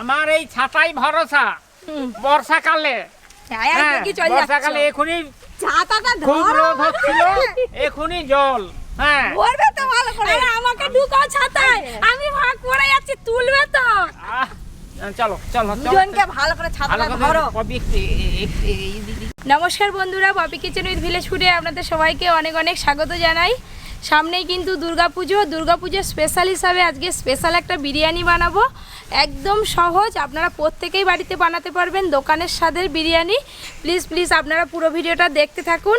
আমার এই ছাতাই ভরসা বর্ষাকালে। বর্ষাকালে এখনই ছাতাটা খুব রোদ হচ্ছিল, এখনই জল। হ্যাঁ পড়বে তো ভালো করে। আমাকে ঢুকাও ছাতায়, আমি ভাগ পড়ে যাচ্ছি, তুলবে তো। চলো চলো দুজনকে ভালো করে ছাতাটা ধরো। নমস্কার বন্ধুরা, পপি কিচেন উইথ ভিলেজ ফুডে আপনাদের সবাইকে অনেক অনেক স্বাগত জানাই। সামনেই কিন্তু দুর্গাপুজো স্পেশাল হিসাবে আজকে স্পেশাল একটা বিরিয়ানি বানাবো। একদম সহজ, আপনারা প্রত্যেকেই বাড়িতে বানাতে পারবেন দোকানের স্বাদের বিরিয়ানি। প্লিজ প্লিজ আপনারা পুরো ভিডিওটা দেখতে থাকুন।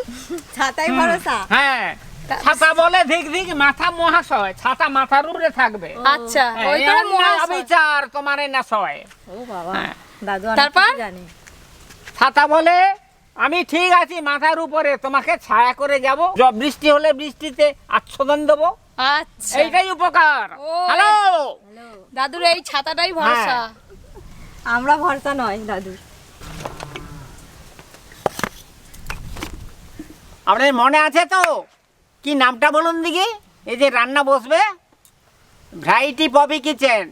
ছাতাই ভরসা। হ্যাঁ, ছাতা বলে ধিক ধিক মাথা মহাশয়, ছাতা মাথার উপরে থাকবে। আচ্ছা, ওই করে অবিচার তোমার না সয়। ও বাবা, দাদু তারপর জানি। ছাতা বলে আমি ঠিক আছি মাথার উপরে, তোমাকে ছায়া করে যাব, বৃষ্টি হলে বৃষ্টিতে আচ্ছাদন দেবো। আচ্ছা, এইটাই উপকার। হ্যালো দাদুর এই ছাতাটাই ভরসা। আমরা ভরসা নয় দাদু। আপনার মনে আছে তো কি নামটা বলুন দিকে? এই যে রান্না বসবে, ভ্যারাইটি পপি কিচেন,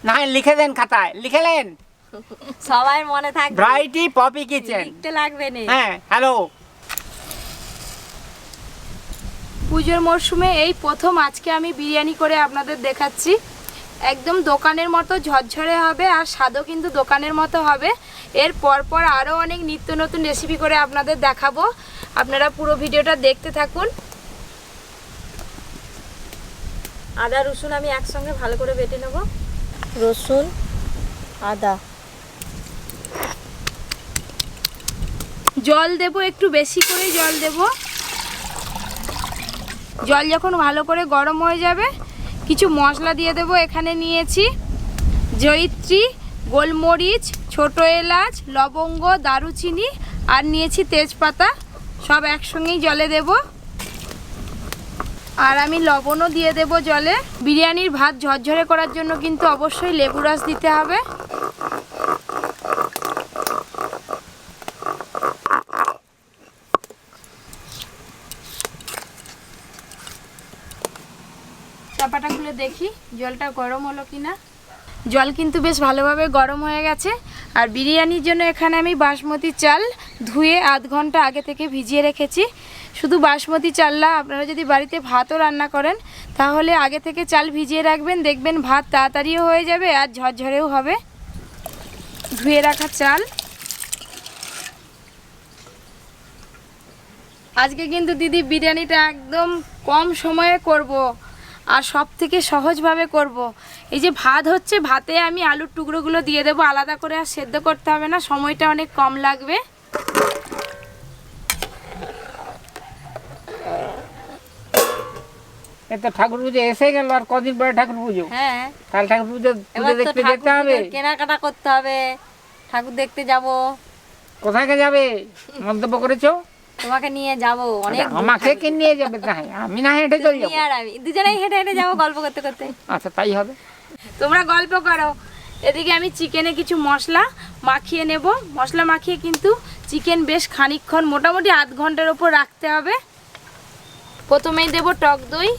না হয় লিখে দেন খাতায়, লিখেলেন সবাই মনে থাকবে, ভ্যারাইটি পপি কিচেন। লিখতে লাগবে না। হ্যাঁ, হ্যালো। পুজোর মরশুমে এই প্রথম আজকে আমি বিরিয়ানি করে আপনাদের দেখাচ্ছি। একদম দোকানের মতো ঝরঝরে হবে, আর স্বাদও কিন্তু দোকানের মতো হবে। এর পরপর আরও অনেক নিত্য নতুন রেসিপি করে আপনাদের দেখাবো। আপনারা পুরো ভিডিওটা দেখতে থাকুন। আদা রসুন আমি একসঙ্গে ভালো করে বেটে নেব। রসুন, আদা, জল দেব, একটু বেশি করে জল দেব। জল যখন ভালো করে গরম হয়ে যাবে, কিছু মশলা দিয়ে দেব। এখানে নিয়েছি জয়িত্রী, গোলমরিচ, ছোট এলাচ, লবঙ্গ, দারুচিনি, আর নিয়েছি তেজপাতা। সব একসঙ্গেই জলে দেব। আর আমি লবণও দিয়ে দেব জলে। বিরিয়ানির ভাত ঝরঝরে করার জন্য কিন্তু অবশ্যই লেবু রস দিতে হবে। চাপাটা খুলে দেখি জলটা গরম হলো কিনা। জল কিন্তু বেশ ভালোভাবে গরম হয়ে গেছে। আর বিরিয়ানির জন্য এখানে আমি বাসমতি চাল ধুয়ে আধ ঘন্টা আগে থেকে ভিজিয়ে রেখেছি। শুধু বাসমতি চাল না, আপনারা যদি বাড়িতে ভাতও রান্না করেন তাহলে আগে থেকে চাল ভিজিয়ে রাখবেন, দেখবেন ভাত তাড়াতাড়িও হয়ে যাবে আর ঝরঝরেও হবে। ধুয়ে রাখা চাল। আজকে কিন্তু দিদি বিরিয়ানিটা একদম কম সময়ে করব, আর সব থেকে সহজভাবে করব। এই যে ভাত হচ্ছে, ভাতে আমি আলুর টুকরোগুলো দিয়ে দেবো, আলাদা করে আর সেদ্ধ করতে হবে না, সময়টা অনেক কম লাগবে। এতো ঠাকুর পুজো এসে গেল, আর কদিন পরে ঠাকুর পুজো। হ্যাঁ, কাল ঠাকুর পুজো দেখতে যেতে হবে, কেনাকাটা করতে হবে, ঠাকুর দেখতে যাব। কোথায় যাবে মন্তব্য করেছো? তোমাকে নিয়ে যাব। অনেক আমাকে কে নিয়ে যাবে? তাই আমি না হেঁটে চলে যাবো। আর আমি দুজনেই হেঁটে হেঁটে যাবো গল্প করতে করতে। আচ্ছা, তাই হবে। তোমরা গল্প করো, এদিকে আমি চিকেনে কিছু মশলা মাখিয়ে নেব। মশলা মাখিয়ে কিন্তু চিকেন বেশ খানিকক্ষণ, মোটামুটি আধ ঘন্টার ওপর রাখতে হবে। প্রথমেই দেব টক দই,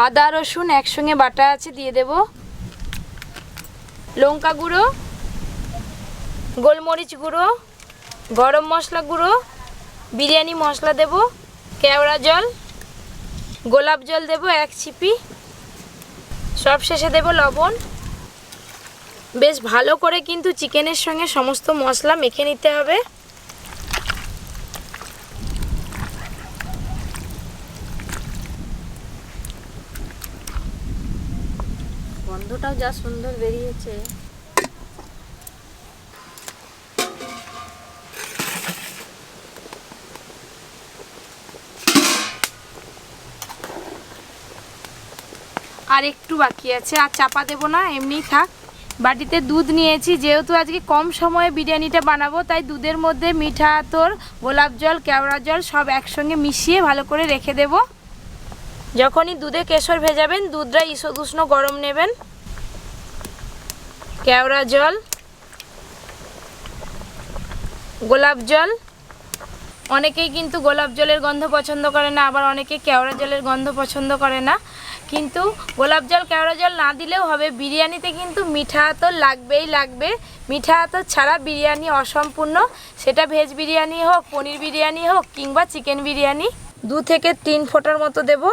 আদা রসুন একসঙ্গে বাটা আছে দিয়ে দেব, লঙ্কা গুঁড়ো, গোলমরিচ গুঁড়ো, গরম মশলা গুঁড়ো, বিরিয়ানি মশলা দেব, কেওড়া জল, গোলাপ জল দেব 1 ছিপি, সব শেষে দেব লবণ। বেশ ভালো করে কিন্তু চিকেনের সঙ্গে সমস্ত মশলা মেখে নিতে হবে। গন্ধটাও যা সুন্দর বেরিয়েছে। আর একটু বাকি আছে, আর চাপা দেবো না, এমনিই থাক। বাটিতে দুধ নিয়েছি, যেহেতু আজকে কম সময়ে বিরিয়ানিটা বানাবো, তাই দুধের মধ্যে মিঠা, আতর, গোলাপ জল, কেওড়া জল সব একসঙ্গে মিশিয়ে ভালো করে রেখে দেব। যখনই দুধে কেশর ভেজাবেন, দুধটা ঈষৎ উষ্ণ গরম নেবেন। কেওড়া জল, গোলাপ জল, অনেকেই কিন্তু গোলাপ জলের গন্ধ পছন্দ করে না, আবার অনেকে কেওড়া জলের গন্ধ পছন্দ করে না। কিন্তু গোলাপ জল কেওড়া জল না দিলেও হবে, বিরিয়ানিতে কিন্তু মিঠা আতর লাগবেই লাগবে। মিঠা আতর ছাড়া বিরিয়ানি অসম্পূর্ণ, সেটা ভেজ বিরিয়ানি হোক, পনির বিরিয়ানি হোক কিংবা চিকেন বিরিয়ানি। 2 থেকে 3 ফোঁটার মতো দেব।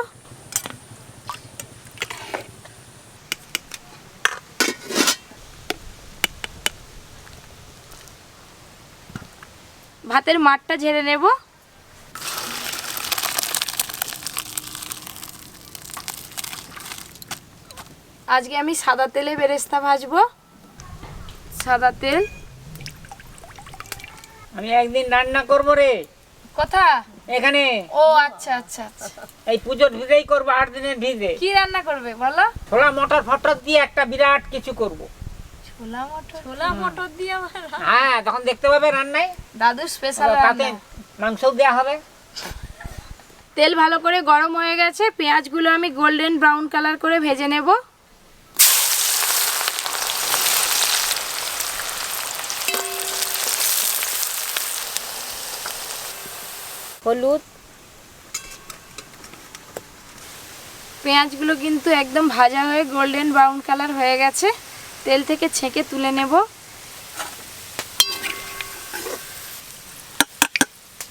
ভাতের মাঠটা ঝেড়ে নেব। আজকে আমি সাদা তেলে বেরেস্তা ভাজবো। সাদা তেল। আমি একদিন রান্না করব রে। কথা এখানে। ও আচ্ছা আচ্ছা আচ্ছা। এই পুজোর ভিড়েই করবো, 8 দিনের ভিড়ে। কি রান্না করবে বলো? ছোলা মটর ফটর দিয়ে একটা বিরাট কিছু করব। ছোলা মটর? ছোলা মটর দিয়ে আবার হ্যাঁ, তখন দেখতে পাবে রান্নায়। দাদু স্পেশাল তাতে রান্না। মাংসও দেওয়া হবে। তেল ভালো করে গরম হয়ে গেছে, পেঁয়াজগুলো আমি গোল্ডেন ব্রাউন কালার করে ভেজে নেব। হলুদ। পেঁয়াজগুলো কিন্তু একদম ভাজা হয়ে গোল্ডেন ব্রাউন কালার হয়ে গেছে, তেল থেকে ছেঁকে তুলে নেব।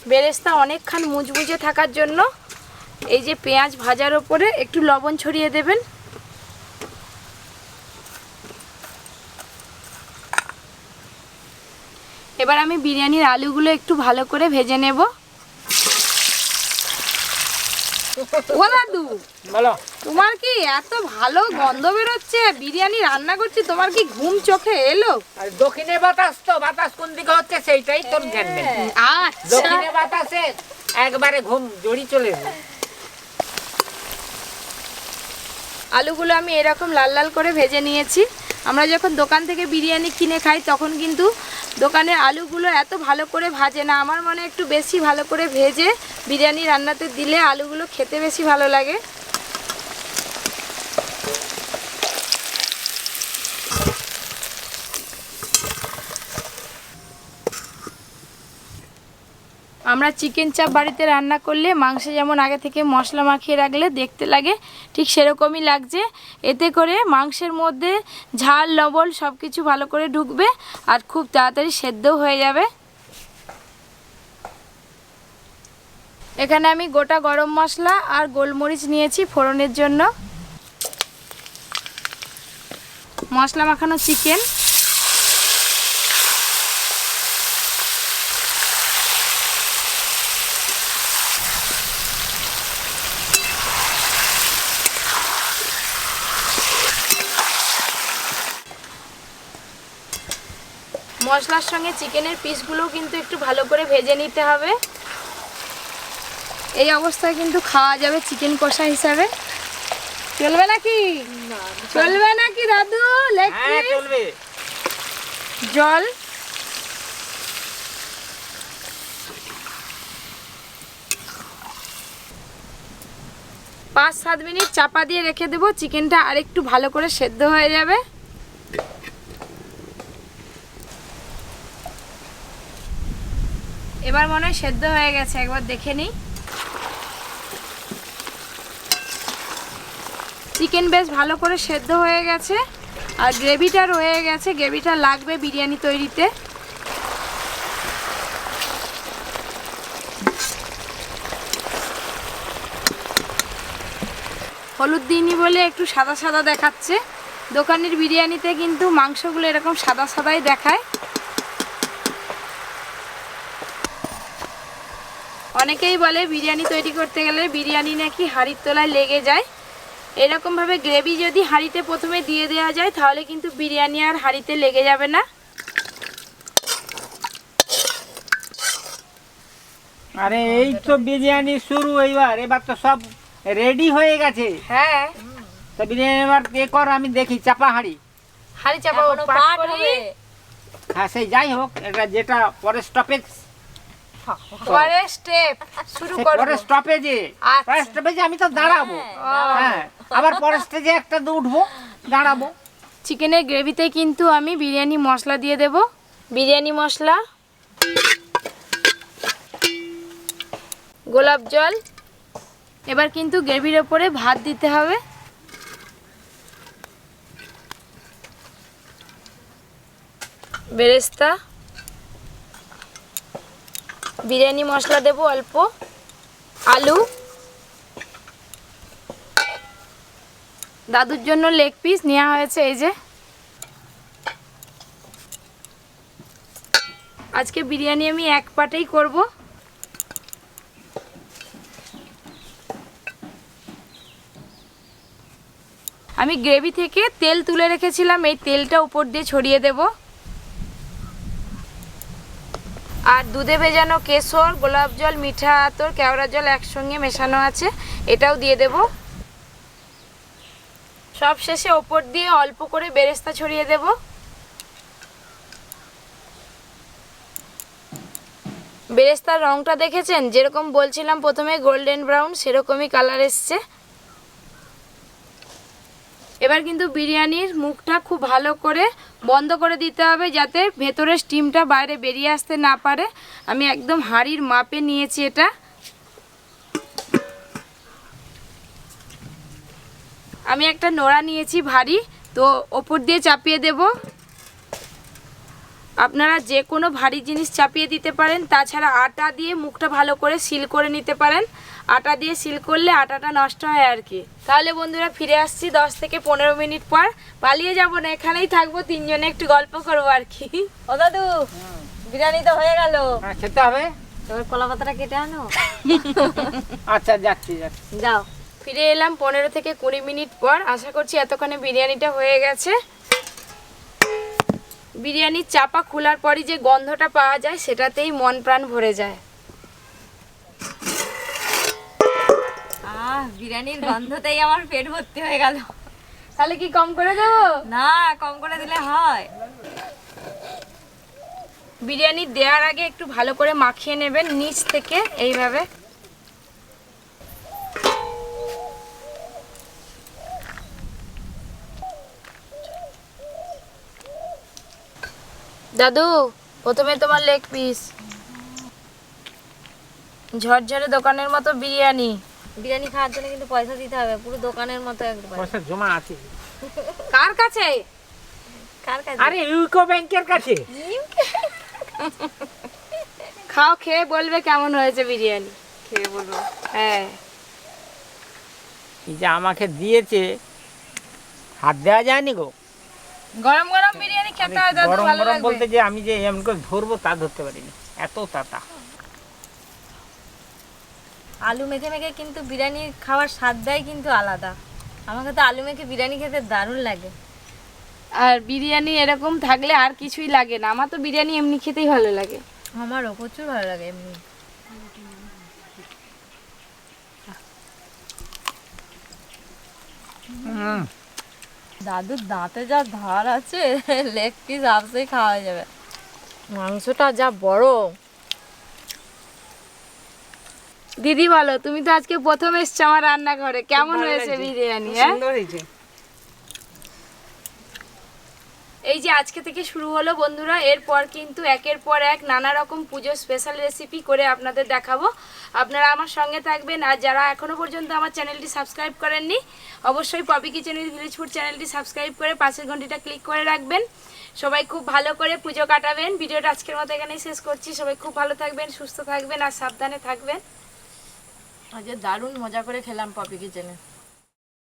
বেরেস্তা অনেকক্ষণ মুচমুচে থাকার জন্য এই যে পেঁয়াজ ভাজার ওপরে একটু লবণ ছড়িয়ে দেবেন। এবার আমি বিরিয়ানির আলুগুলো একটু ভালো করে ভেজে নেব। ও দাদু, বলো। তোমার কি এত ভালো গন্ধ বেরোচ্ছে, বিরিয়ানি রান্না করছি, তোমার কি ঘুম চোখে এলো? আর দক্ষিণে বাতাস, তো বাতাস কোন দিকে হচ্ছে সেইটাই তোর জ্ঞান নেই। আচ্ছা, দক্ষিণে বাতাসে একবারে ঘুম জড়ি চলে যায়। আলুগুলো আমি এরকম লাল লাল করে ভেজে নিয়েছি। আমরা যখন দোকান থেকে বিরিয়ানি কিনে খাই তখন কিন্তু দোকানের আলুগুলো এত ভালো করে ভাজে না। আমার মনে হয় একটু বেশি ভালো করে ভেজে বিরিয়ানি রান্নাতে দিলে আলুগুলো খেতে বেশি ভালো লাগে। আমরা চিকেন চাপ বাড়িতে রান্না করলে মাংসে যেমন আগে থেকে মশলা মাখিয়ে রাখলে দেখতে লাগে, ঠিক সেরকমই লাগছে। এতে করে মাংসের মধ্যে ঝাল লবণ সব কিছু ভালো করে ঢুকবে আর খুব তাড়াতাড়ি সেদ্ধও হয়ে যাবে। এখানে আমি গোটা গরম মশলা আর গোলমরিচ নিয়েছি ফোড়নের জন্য। মশলা মাখানো চিকেন, মশলার সঙ্গে চিকেনের পিসগুলোও কিন্তু একটু ভালো করে ভেজে নিতে হবে। এই অবস্থায় কিন্তু খাওয়া যাবে চিকেন কষা হিসাবে। চলবে নাকি? চলবে নাকি দাদু? হ্যাঁ চলবে। জল, 5-7 মিনিট চাপা দিয়ে রেখে দেবো, চিকেনটা আরেকটু ভালো করে সেদ্ধ হয়ে যাবে। এবার মনে হয় সেদ্ধ হয়ে গেছে, একবার দেখে নিই। চিকেন বেশ ভালো করে সেদ্ধ হয়ে গেছে আর গ্রেভিটা রয়ে গেছে, গ্রেভিটা লাগবে বিরিয়ানি তৈরিতে। হলুদ দিইনি বলে একটু সাদা সাদা দেখাচ্ছে। দোকানের বিরিয়ানিতে কিন্তু মাংসগুলো এরকম সাদা সাদাই দেখায়। অনেকেই বলে বিরিয়ানি তৈরি করতে গেলে বিরিয়ানি নাকি হাঁড়ির তলায় লেগে যায়। এরকমভাবে গ্রেভি যদি হাঁড়িতে প্রথমে দিয়ে দেওয়া যায় তাহলে কিন্তু বিরিয়ানি আর হাঁড়িতে লেগে যাবে না। আরে এই তো বিরিয়ানি শুরু, এবার তো সব রেডি হয়ে গেছে। হ্যাঁ, তো বিরিয়ানি এবার কর, আমি দেখি চাপা হাঁড়ি। হাঁড়ি চাপা পাট হবে। হ্যাঁ সেই যাই হোক, এটা যেটা পরে স্টপেজ, পরে স্টেপ শুরু করব। পরে স্টপেজে, আচ্ছা। পরে স্টপেজে আমি তো দাঁড়াবো। হ্যাঁ, আবার পরের স্টেজে একটা উঠবো, দাঁড়াবো। চিকেনের গ্রেভিতে কিন্তু আমি বিরিয়ানি মশলা দিয়ে দেব। বিরিয়ানি মশলা, গোলাপ জল। এবার কিন্তু গ্রেভির ওপরে ভাত দিতে হবে। বেরেস্তা, বিরিয়ানি মশলা দেব অল্প, আলু, দাদুর জন্য লেগ পিস নেওয়া হয়েছে। এই যে আজকে বিরিয়ানি আমি এক পাটেই করব। আমি গ্রেভি থেকে তেল তুলে রেখেছিলাম, এই তেলটা উপর দিয়ে ছড়িয়ে দেব। আর দুধে ভেজানো কেশর, গোলাপ জল, মিঠা আতর, কেওড়া জল একসঙ্গে মেশানো আছে, এটাও দিয়ে দেব। সব শেষে ওপর দিয়ে অল্প করে বেরেস্তা ছড়িয়ে দেব। বেরেস্তার রংটা দেখেছেন? যেরকম বলছিলাম প্রথমে গোল্ডেন ব্রাউন, সেরকমই কালার এসছে। এবার কিন্তু বিরিয়ানির মুখটা খুব ভালো করে বন্ধ করে দিতে হবে, যাতে ভেতরের স্টিমটা বাইরে বেরিয়ে আসতে না পারে। আমি একদম হাঁড়ির মাপে নিয়েছি এটা। আমি একটা নোড়া নিয়েছি ভারী, তো ওপর দিয়ে চাপিয়ে দেব। আপনারা যে কোনো ভারী জিনিস চাপিয়ে দিতে পারেন, তাছাড়া আটা দিয়ে মুখটা ভালো করে সিল করে নিতে পারেন। আটা দিয়ে সিল করলে আটাটা নষ্ট হয় আর কি। তাহলে বন্ধুরা ফিরে আসছি 10 থেকে 15 মিনিট পর। পালিয়ে যাব না, এখানেই থাকবো, তিনজনে একটু গল্প করবো আর কি। ও দাদু, বিরিয়ানি তো হয়ে গেল, খেতে হবে। এবার কলা পাতাটা কেটে আনো। আচ্ছা, যাচ্ছি। যাও। ফিরে এলাম 15 থেকে 20 মিনিট পর। আশা করছি এতক্ষণে বিরিয়ানিটা হয়ে গেছে। বিরিয়ানির চাপা খোলার পরই যে গন্ধটা পাওয়া যায়, সেটাতেই মন প্রাণ ভরে যায়। বিরিয়ানির গন্ধতেই আমার পেট ভর্তি হয়ে গেল। তাহলে কি কম করে দেবো? না, কম করে দিলে হয়। বিরিয়ানি দেওয়ার আগে একটু ভালো করে মাখিয়ে নেবেন নিচ থেকে এইভাবে। দাদু, প্রথমে তোমার লেগ পিস। ঝরঝরে দোকানের মতো বিরিয়ানি। বিরিয়ানি খাওয়ার জন্য কিন্তু পয়সা দিতে হবে, পুরো দোকানের মতো একবার। পয়সা জমা আছে। কার কাছে? কার কাছে? আরে ইউকো ব্যাংকের কাছে। খাও, খেয়ে বলবে কেমন হয়েছে বিরিয়ানি। খেয়ে বলবো। হ্যাঁ, এই যে আমাকে দিয়েছে, হাত দেওয়া যায়নি গো। গরম গরম বিরিয়ানি খেতে হয় দাদু, গরম ভালো গরম লাগবে। বলতে যে আমি যে এমন করে ধরবো তা ধরতে পারিনি, এত তাতা। আলু মেখে মেখে কিন্তু বিরিয়ানি খাওয়ার স্বাদটাই কিন্তু আলাদা। আমাকে তো আলু মেখে বিরিয়ানি খেতে দারুণ লাগে। আর বিরিয়ানি এরকম থাকলে আর কিছুই লাগে না। আমার তো বিরিয়ানি এমনি খেতেই ভালো লাগে। আমারও প্রচুর ভালো লাগে এমনি। দাদুর দাঁতে যা ধার আছে, লেগ পিস আপসেই খাওয়া যাবে। মাংসটা যা বড়। দিদি বলো, তুমি তো আজকে প্রথম এসছো আমার রান্নাঘরে, কেমন হয়েছে বিরিয়ানি? সুন্দর হয়েছে। এই যে আজকে থেকে শুরু হলো বন্ধুরা, এরপর কিন্তু একের পর এক নানা রকম পুজোর স্পেশাল রেসিপি করে আপনাদের দেখাবো। আপনারা আমার সঙ্গে থাকবেন। আর যারা এখনো পর্যন্ত আমার চ্যানেলটি সাবস্ক্রাইব করেননি, অবশ্যই Poppy Kitchen with Village Food চ্যানেলটি সাবস্ক্রাইব করে পাশের ঘন্টিটা ক্লিক করে রাখবেন। সবাই খুব ভালো করে পুজো কাটাবেন। ভিডিওটা আজকের মতো এখানেই শেষ করছি। সবাই খুব ভালো থাকবেন, সুস্থ থাকবেন আর সাবধানে থাকবেন। আজ দারুণ মজা করে খেলাম পপি কিচেনে।